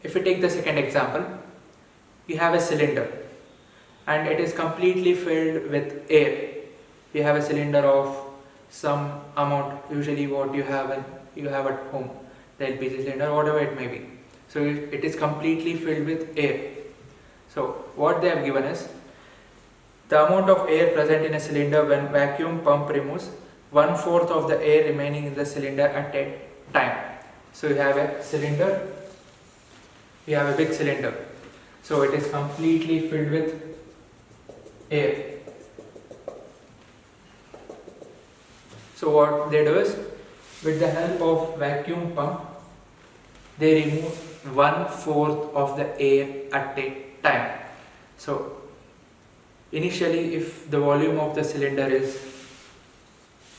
If we take the second example, you have a cylinder and it is completely filled with air. You have a cylinder of some amount, usually what you have at home, the LPG cylinder, whatever it may be. So it is completely filled with air. So what they have given is the amount of air present in a cylinder when vacuum pump removes 1/4 of the air remaining in the cylinder at a time. So you have a cylinder, you have a big cylinder. So it is completely filled with air. So what they do is, with the help of vacuum pump, they remove 1/4 of the air at a time. So initially, if the volume of the cylinder is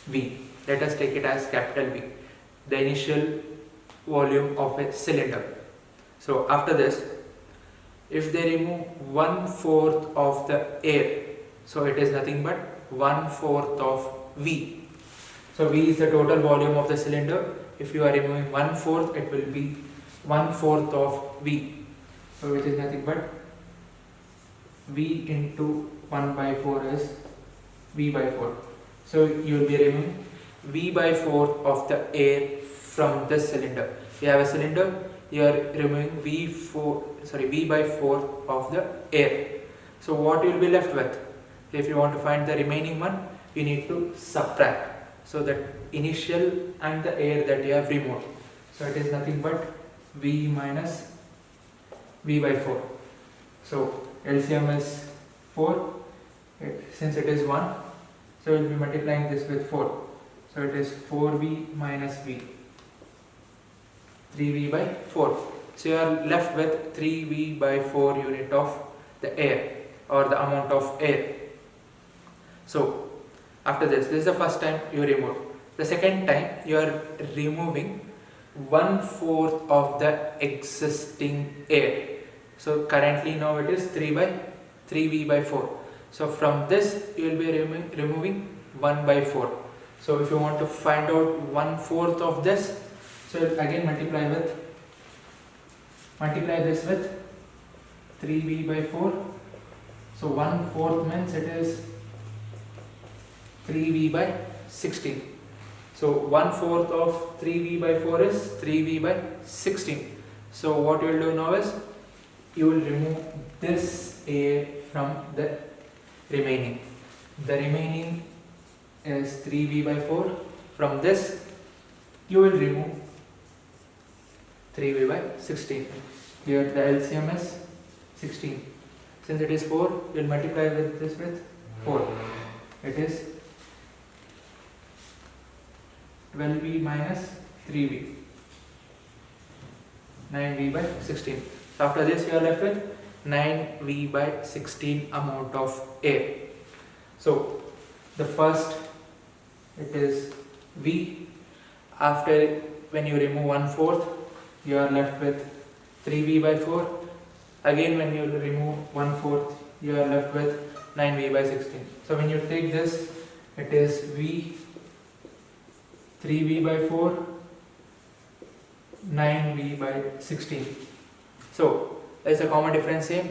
V, let us take it as capital V, the initial volume of a cylinder. So after this, if they remove 1/4 of the air, so it is nothing but 1/4 of V. So V is the total volume of the cylinder. If you are removing 1/4, it will be 1/4 of V. So which is nothing but V into 1/4 is V by 4. So you will be removing V by 4 of the air from this cylinder. You have a cylinder, you are removing V by 4 of the air. So what you will be left with? If you want to find the remaining one, you need to subtract. So that initial and the air that you have removed. So it is nothing but V minus V by 4. So LCM is 4. Since it is 1, so we will be multiplying this with 4. So it is 4V minus V. 3V by 4. So you are left with 3V by 4 unit of the air, or the amount of air. So after this is the first time you remove. The second time you are removing 1/4 of the existing air. So currently now it is 3V by 4. So from this you will be removing 1/4. So if you want to find out 1/4 of this, so again multiply this with 3V by 4. So 1/4 means it is 3V by 16. So 1/4 of 3V by 4 is 3V by 16. So what you will do now is, you will remove this air from the remaining. The remaining is 3V by 4. From this you will remove 3V by 16. Here the LCM is 16. Since it is 4, you will multiply this with 4. It is 12V minus 3V. 9V by 16. So after this you are left with 9V by 16 amount of air. So the first, it is V. After, when you remove 1/4, you are left with 3V by 4. Again when you remove 1/4, you are left with 9V by 16. So when you take this, it is V, 3V by 4, 9V by 16. So there is a common difference here.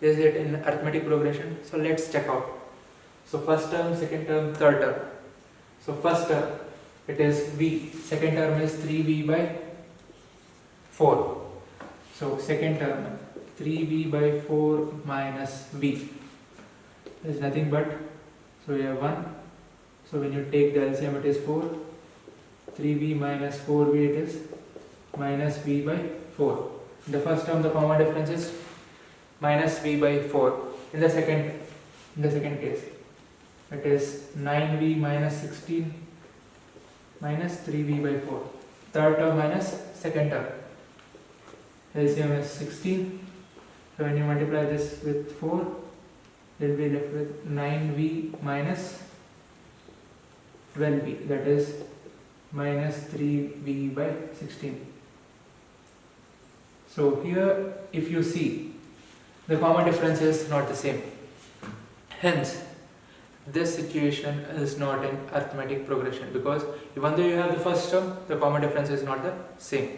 Is it in arithmetic progression? So let's check out. So first term, second term, third term. So first term, it is V. Second term is 3V by 4. So second term, 3V by 4 minus V. There is nothing but, so we have 1. So when you take the LCM, it is 4. 3V minus 4V, it is minus V by 4. In the first term, the common difference is minus V by 4. In the second case, it is 9V minus 16 minus 3V by 4. Third term minus second term. LCM is 16. So when you multiply this with 4, you will be left with 9V minus 12V. That is minus 3V by 16. So here, if you see, the common difference is not the same. Hence, this situation is not in arithmetic progression, because even though you have the first term, the common difference is not the same.